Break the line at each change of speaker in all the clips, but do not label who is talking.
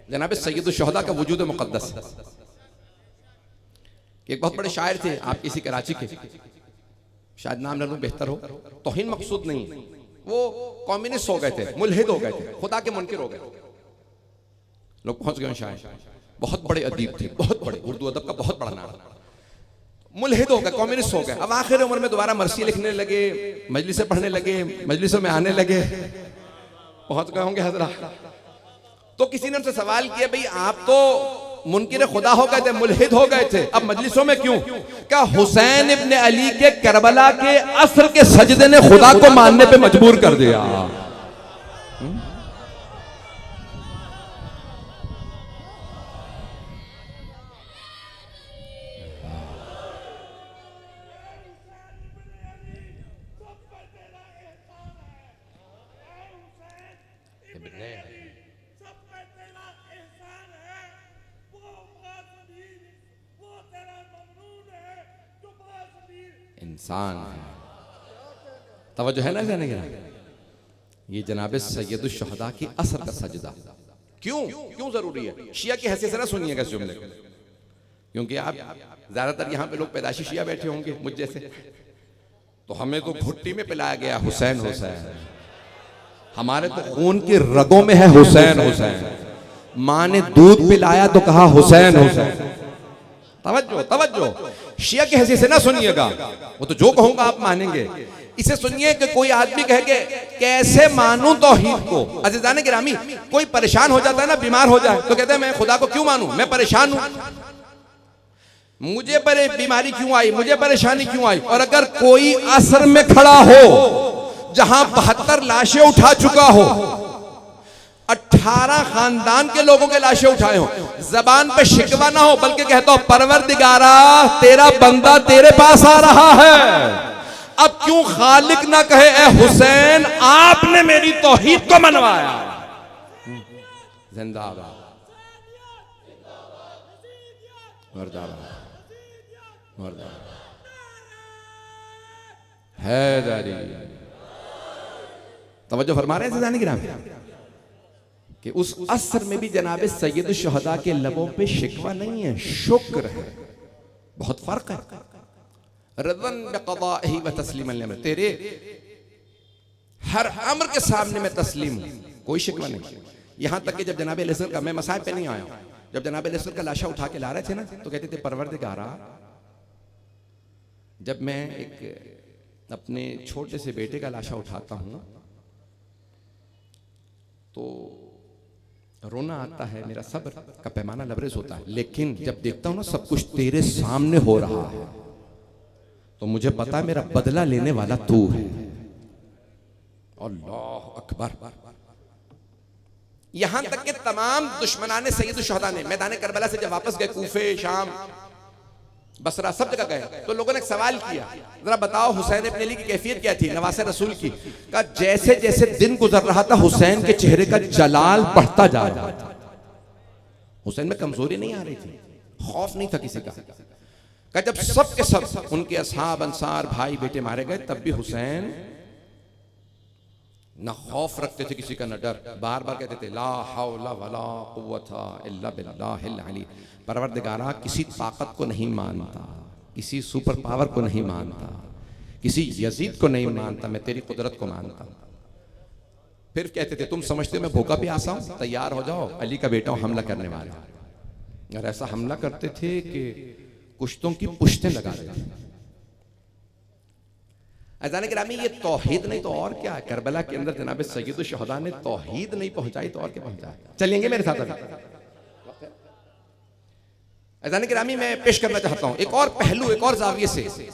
जनाब सैयदुल शुहदा का वजूद मुक़द्दस। एक बहुत बड़े शायर थे आप किसी कराची के, शायद नाम ले लूं बेहतर हो, तौहीन मकसूद नहीं, वो कम्युनिस्ट हो गए थे, मुल्हिद हो गए थे, खुदा के मुनकिर हो गए, लोग पहुंच गए शायर, बहुत बड़े अदीब थे, बहुत बड़े, उर्दू अदब का बहुत बड़ा नाम, मुल्हिद हो गए, कम्युनिस्ट हो गए। अब आखिर उम्र में दोबारा मरसी लिखने लगे, मजलिसें पढ़ने लगे, मजलिसों में आने लगे, पहुंच गए होंगे हजरा। तो किसी ने उनसे सवाल किया, भाई आप तो मुनकिर खुदा हो गए थे, मुल्हिद हो गए थे, अब मजलिसों में क्यों? क्या हुसैन इब्ने अली के करबला के असर के सजदे ने खुदा को मानने पे मजबूर कर दिया। इंसान है, तवज्जो है ना जाने गिरा, ये जनाब सैयदुल शुहदा की असर का सजदा क्यों क्यों जरूरी है? शिया की हैसियत से ना सुनिएगा इस जुमले को, क्योंकि आप ज्यादातर यहाँ पे लोग पैदाशी शिया बैठे होंगे मुझ जैसे, तो हमें तो घुट्टी में पिलाया गया हुसैन हुसैन, हमारे तो खून की रगों में है हुसैन हुसैन, माँ ने दूध पिलाया तो कहा हुसैन हुसैन। तवज्जो तवज्जो, शिया की हैसियत से ना सुनिएगा, वो तो जो कहूंगा आप मानेंगे। इसे सुनिए कि कोई आदमी कहे कि कैसे मानूं तौहीद को। अज़ीज़ान गिरामी, कोई परेशान हो जाता है ना, बीमार हो जाए तो कहते हैं मैं खुदा को क्यों मानूं, मैं परेशान हूं, मुझे बीमारी क्यों आई, मुझे परेशानी क्यों आई। और अगर कोई असर में खड़ा हो जहां 72 लाशें उठा चुका हो, 18 खानदान के लोगों के लाशें उठाए हो, जबान पे शिकवा ना हो, बल्कि कहता हो परवरदिगारा तेरा बंदा तेरे पास आ रहा है, अब क्यों खालिक ना कहे ए हुसैन आपने मेरी तौहीद को मनवाया। जिंदाबाद मर्दाबाद मर्दाबाद हैदरी। तवज्जो फरमा रहे हैं ज़ानी गिरामी कि उस असर में भी जनाब सैयदुल शुहदा के लबों पे शिकवा नहीं है, शुक्र है, बहुत फर्क है। रज़न बिक़ज़ाइही व तस्लीमन लिअमर, तेरे हर अम्र के सामने मैं तस्लीम हूं, कोई शिकवा नहीं। यहां तक कि जब जनाब अलैहिस्सलाम का, मैं मसाइब पे नहीं आया, जब जनाब अलैहिस्सलाम का लाशा उठा के ला रहे थे ना, तो कहते थे परवरदिगारा, जब मैं एक अपने छोटे से बेटे का लाशा उठाता हूं तो रोना आता है, मेरा सब्र का पैमाना लबरेज होता है, लेकिन जब देखता हूं ना सब कुछ तेरे सामने हो रहा है तो मुझे पता है मेरा बदला लेने वाला तू है। अल्लाह अकबर। यहां तक कि तमाम दुश्मनाने सैयदुल शुहदा ने मैदान करबला से जब वापस गए, कूफे, शाम, बसरा, सब जगह गए, तो लोगों ने एक सवाल किया, जरा बताओ हुसैन इब्न अली की कैफियत क्या थी, नवासे रसूल की। कहा जैसे जैसे दिन गुजर रहा था हुसैन के चेहरे का जलाल बढ़ता जा रहा था, हुसैन में कमजोरी नहीं आ रही थी, खौफ नहीं था किसी का। कहा जब सब के सब उनके असहाब, अंसार, भाई बेटे मारे गए, तब भी हुसैन न खौफ रखते थे किसी का, न डर, बार बार कहते थे ला हौला वला कुव्वता इल्ला बिल्लाहिल अली, परवरदिगारा किसी ताकत को नहीं मानता, किसी सुपर पावर को नहीं मानता, किसी यजीद को नहीं मानता, मैं तेरी कुदरत को मानता। फिर कहते थे तुम समझते हो मैं भूखा भी आसा हूं, तैयार हो जाओ, अली का बेटा हूं, हमला करने वाला। और ऐसा हमला करते थे कि कुश्तों की पुश्तें लगा देते थे। अज़ान गिरामी, ये तौहीद नहीं तो और क्या है। करबला के अंदर जनाब सैयदुल शुहदा ने तौहीद नहीं पहुंचाई तो और क्या पहुंचाया। चलेंगे मेरे साथ अभी। अज़ान गिरामी, मैं पेश करना चाहता हूं एक और पहलू, एक और जाविये से।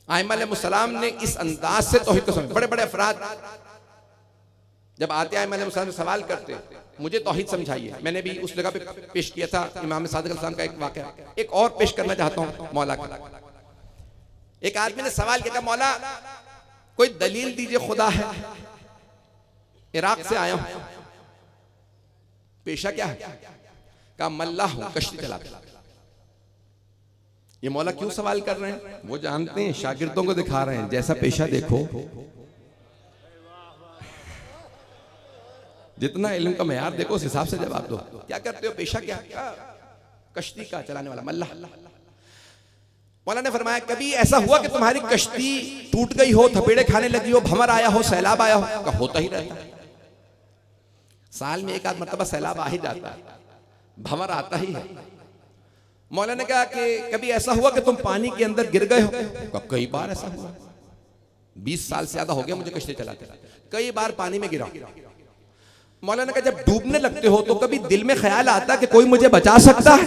आइम्मा अलैहिस्सलाम ने इस अंदाज से तौहीद को समझा। बड़े बड़े अफराद जब आते आइम्मा अलैहिस्सलाम से सवाल करते मुझे तौहीद समझाइए, मैंने भी उस जगह पे पेश किया था इमाम सादिक अलैहिस्सलाम का एक वाक़या। एक और पेश करना चाहता हूं मौला का। एक आदमी ने सवाल किया, मौला कोई दलील दीजिए खुदा है, इराक से आया हूं, पेशा क्या है? कहा मल्लाह हूं, कश्ती चलाता। ये मौला क्यों सवाल कर रहे हैं? वो जानते हैं, शागिर्दों को दिखा रहे हैं जैसा पेशा देखो जितना इल्म का मेयार देखो उस हिसाब से जवाब दो। क्या करते हो, पेशा क्या? कश्ती का चलाने वाला मल्लाह। मौलाना ने फरमाया कभी ऐसा हुआ कि तुम्हारी कश्ती टूट गई हो, थपेड़े खाने लगी हो, भंवर आया हो, सैलाब आया हो? का होता ही रहता है, साल में एक आध मरतबा सैलाब आ ही जाता है, भंवर आता ही है। मौलाना ने कहा कि कभी ऐसा हुआ कि तुम पानी के अंदर गिर गए हो? कई बार ऐसा हुआ, 20 साल से ज्यादा हो गया मुझे कश्ती चलाते, कई बार पानी में गिरा। मौलाना का जब डूबने लगते हो तो कभी दिल में ख्याल आता कि कोई मुझे बचा सकता है?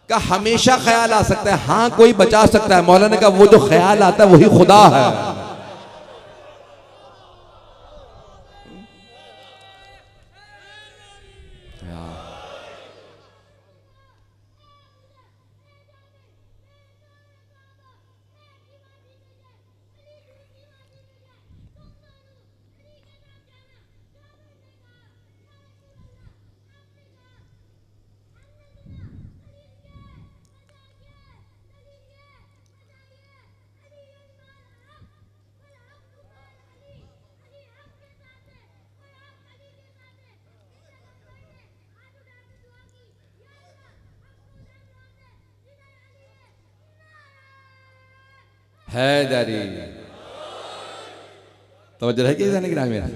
का हमेशा ख्याल आ सकता है, हाँ कोई बचा सकता है। मौलाना का वो जो ख्याल आता है वही खुदा है। हैदरी तो है कि जाने गिरा मेरा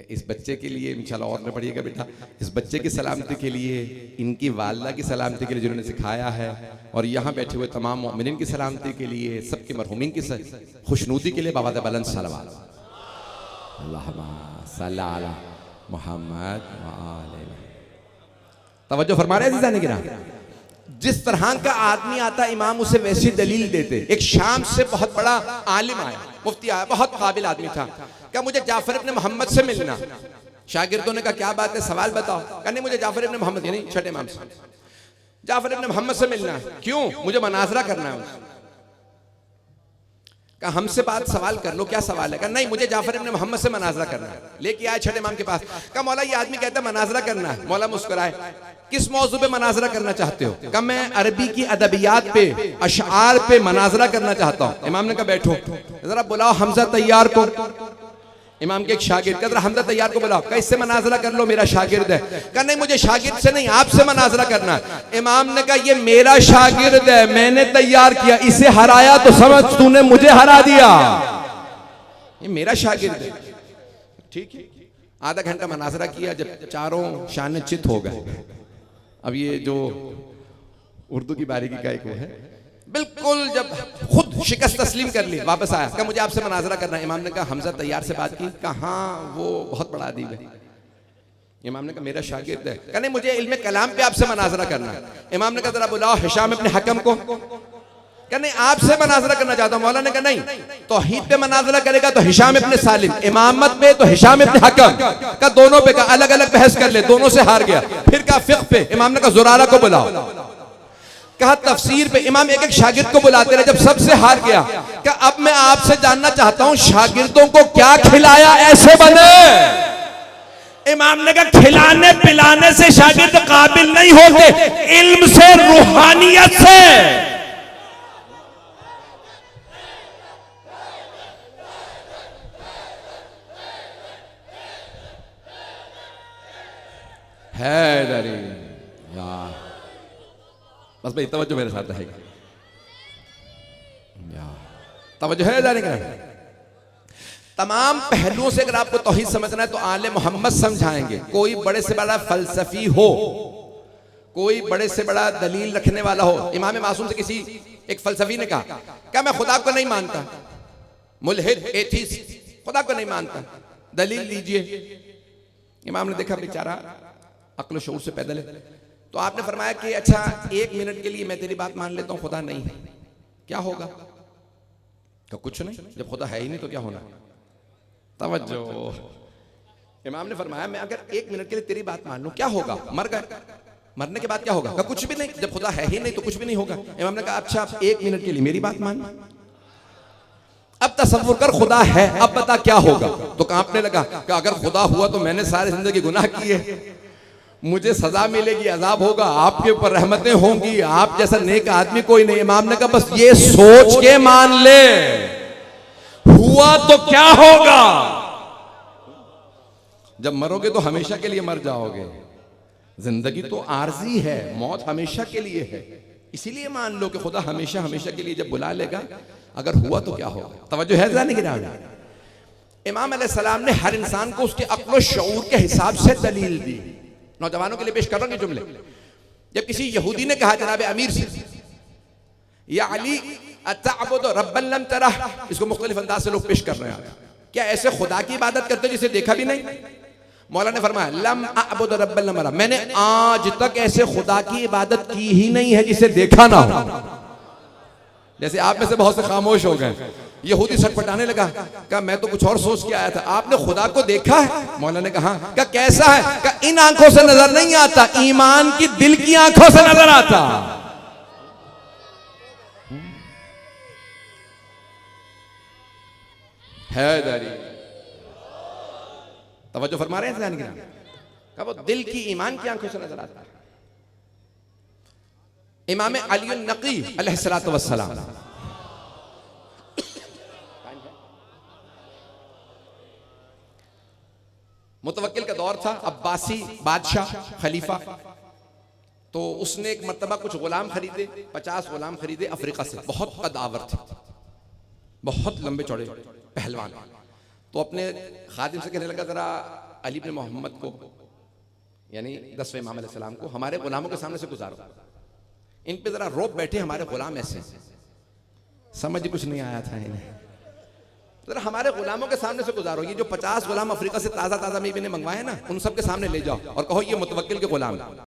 इस बच्चे के लिए इंशाल्लाह और न पढ़िएगा बेटा, इस बच्चे की सलामती के लिए, इनकी वालदा की सलामती के लिए जिन्होंने सिखाया है, और यहाँ बैठे हुए तमाम मोमिनीन की सलामती के लिए, सबके मरहूमीन की खुशनूदी के लिए बाबा बुलंद सलावत अल्लाहुम्मा सल्ली अला मुहम्मद व आले। तवज्जो फरमा रहे हैं जाने गिरा। जिस तरह का आदमी आता इमाम उसे वैसी दलील देते। एक शाम से बहुत बड़ा आलिम आया, मुफ्ती आया, बहुत काबिल आदमी था। क्या मुझे जाफर इब्न मोहम्मद से मिलना? शागिर्दों ने कहा क्या बात है, सवाल बताओ। कहा नहीं मुझे जाफर इब्न मोहम्मद यानी छठे इमाम से, जाफर इब्न मोहम्मद से मिलना है। क्यों? मुझे मनाजरा करना है। कहा हमसे बात सवाल कर लो, क्या सवाल है? कहा नहीं मुझे जाफर इब्न मोहम्मद से मनाजरा करना है। लेके आए छठे इमाम के पास। कहा मौला ये आदमी कहता है मनाजरा करना है। मौला मुस्कुराए, किस मौजू पे मनाजरा करना चाहते हो? कहा मैं अरबी की अदबियात पे, अशआर पे मनाजरा करना चाहता हूँ। इमाम ने कहा बैठो, जरा बुलाओ हमजा तैयार को। इमाम के एक शागिर्द, कहा हमजा तैयार को बुलाओ। कहा इससे मनाजरा कर लो, मेरा शागिर्द है। कहा नहीं मुझे शागिर्द से नहीं आपसे मनाजरा करना है। इमाम ने कहा ये मेरा शागिर्द है, मैंने तैयार किया, इसे हराया तो समझ तूने मुझे हरा दिया। ये मेरा शागिर्द है, ठीक है। आधा घंटा मनाजरा किया, जब चारों शान चित हो गए। अब ये जो उर्दू की बारीकी का एक वो है, बिल्कुल जब खुद शिकस्त तस्लीम कर ली, वापस आया। कहा मुझे आपसे मनाजरा करना है। इमाम ने कहा हमजा तैयार से बात की? कहा हाँ वो बहुत बड़ा अदीब है। इमाम ने कहा मेरा शागिर्द है। कहा नहीं मुझे इल्म कलाम पे आपसे मनाजरा करना है। इमाम ने कहा जरा बुलाओ हिशाम इब्न हकम को। कहा नहीं आपसे मनाजरा करना चाहता हूं। मौला ने कहा नहीं तौहीद पे मनाजरा करेगा तो हिशाम इब्न सालिम, इमामत पे तो हिशाम इब्न हकम। का दोनों पे, का अलग अलग बहस कर ले, दोनों से हार गया। फिर कहा फिक्ह पे, इमाम ने कहा जुरारा को बुलाओ। कहा तफसीर पे, इमाम एक एक शागिर्द को बुलाते रहे, जब सबसे हार गया। क्या अब मैं आपसे जानना चाहता हूं शागिर्दों को क्या खिलाया ऐसे बने? इमाम ने कहा खिलाने पिलाने से शागिर्द काबिल नहीं होते, इल्म से, रूहानियत से। हैदरी यार, बस भाई तवज्जो मेरे साथ रहेगा, तवज्जो है जाने का। तमाम पहलुओं से अगर आपको तौहीद समझना है तो आले मोहम्मद समझाएंगे। कोई बड़े से बड़ा फलसफी हो, कोई बड़े से बड़ा दलील रखने वाला हो। इमाम मासूम से किसी एक फलसफी ने कहा क्या मैं खुदा को नहीं मानता, मुल्हिद एथीस्ट, खुदा को नहीं मानता, दलील लीजिए। इमाम ने देखा बेचारा अक्ल शऊर से पैदल है, तो आपने फरमाया कि अच्छा 1 मिनट के लिए मैं तेरी बात मान लेता हूं, खुदा नहीं है, क्या होगा? तो कुछ नहीं, जब खुदा है ही नहीं तो क्या होना। तवज्जो, इमाम ने फरमाया मैं अगर 1 मिनट के लिए तेरी बात मान लूं क्या होगा? मर गए, मरने के बाद क्या होगा? कुछ भी नहीं, जब खुदा है ही नहीं तो कुछ भी नहीं होगा। इमाम ने कहा अच्छा 1 मिनट के लिए मेरी बात मान, अब तसव्वुर कर खुदा है, अब बता क्या होगा? तो कांपने लगा कि अगर खुदा हुआ तो मैंने सारी जिंदगी गुनाह किए, मुझे सजा मिलेगी, अजाब होगा, आपके ऊपर रहमतें होंगी, आप जैसा नेक आदमी कोई नहीं। इमाम ने कहा बस ये सोच के मान ले, हुआ तो क्या होगा? जब मरोगे तो हमेशा के लिए मर जाओगे। जिंदगी तो आर्जी है, मौत हमेशा के लिए है। इसीलिए मान लो कि खुदा हमेशा हमेशा के लिए जब बुला लेगा, अगर हुआ तो क्या होगा। तवज्जो है ज़रा निगरानी। इमाम अलैहिस्सलाम ने हर इंसान को उसके अक्ल और शऊर के हिसाब से दलील दी। नौजवानों के लिए पेश कर रहा हूं ये जुमले। जब किसी यहूदी ने कहा जनाब अमीर से, या अली अतअबुदु रब्बन लम तरह, इसको मुख्तलिफ अंदाज से लोग पेश कर रहे हैं, क्या ऐसे खुदा की इबादत करते हो जिसे देखा भी नहीं? मौला ने फरमाया लम अअबुदु रब्बन लम अरा, मैंने आज तक ऐसे खुदा की इबादत की ही नहीं है जिसे देखा ना हो। जैसे आप में से बहुत से खामोश हो गए। यहूदी सटपटाने लगा, कहा मैं तो कुछ और सोच के आया था, आपने खुदा को देखा है? मौला ने कहा कैसा है? कहा इन आंखों से नजर नहीं आता, ईमान की दिल की आंखों से नजर आता है। दारी तवज्जो फरमा रहे हैं, कहा वो दिल की ईमान की आंखों से नजर आता है। इमाम अली नकी अलैहिस्सलातु वस्सलाम, मुतवक्किल का दौर था, अब्बासी बादशाह खलीफा, तो उसने एक मर्तबा कुछ गुलाम खरीदे, 50 गुलाम खरीदे अफ्रीका से, बहुत कदावर थे, बहुत लंबे चौड़े पहलवान। तो अपने खादिम से कहने लगा जरा अली बिन मोहम्मद को, यानी 10वें इमाम अलैहिस्सलाम को हमारे गुलामों के सामने से गुजारो, इन पे जरा रोब बैठे हमारे गुलाम ऐसे। समझ कुछ नहीं आया था इन्हें, जरा हमारे गुलामों के सामने से गुजारो, ये जो 50 गुलाम अफ्रीका से ताजा ताजा में इन्हें मंगवाए ना, उन सब के सामने ले जाओ और कहो ये मुतवक्किल के गुलाम।